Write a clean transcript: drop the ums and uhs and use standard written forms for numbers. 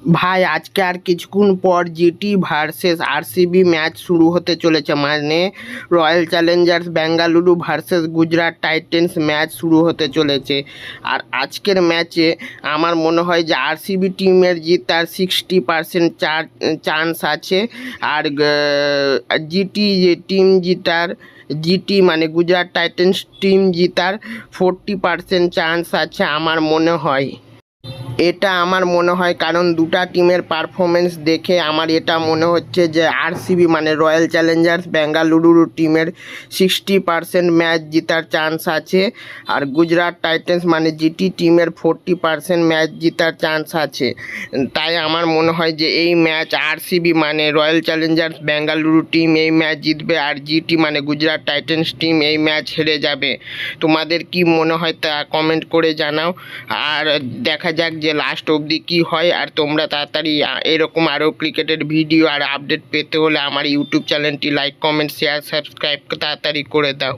ভাই আজকে আর কিছুক্ষণ পর জিটি ভার্সেস আরসিবি ম্যাচ শুরু হতে চলেছে, মানে royal Challengers Bengaluru versus Gujarat titans match শুরু হতে চলেছে। আর আজকের ম্যাচে আমার মনে হয় যে আরসিবি টিমের জেতার 60% চান্স আছে। আর জিটি জিটি মানে গুজরাট টাইটেন্স টিম জেতার 40% চান্স আছে আমার মনে হয়। এটা আমার মনে হয় কারণ দুটা টিমের পারফরমেন্স দেখে আমার এটা মনে হচ্ছে যে আরসিবি মানে রয়্যাল চ্যালেঞ্জার্স বেঙ্গালুরু টিমের 60% ম্যাচ জেতার চান্স আছে। আর গুজরাট টাইটেন্স মানে জিটি টিমের 40% ম্যাচ জেতার চান্স আছে। তাই আমার মনে হয় যে এই ম্যাচ আরসিবি মানে রয়্যাল চ্যালেঞ্জার্স বেঙ্গালুরু টিম এই ম্যাচ জিতবে, আর জিটি মানে গুজরাট টাইটেন্স টিম এই ম্যাচ হেরে যাবে। তোমাদের কি মনে হয় তা কমেন্ট করে জানাও। আর দেখা যাক যে লাস্ট অবধি কী হয়। আর তোমরা তাড়াতাড়ি এরকম আরও ক্রিকেটের ভিডিও আর আপডেট পেতে হলে আমার ইউটিউব চ্যানেলটি লাইক, কমেন্ট, শেয়ার, সাবস্ক্রাইব তাড়াতাড়ি করে দাও।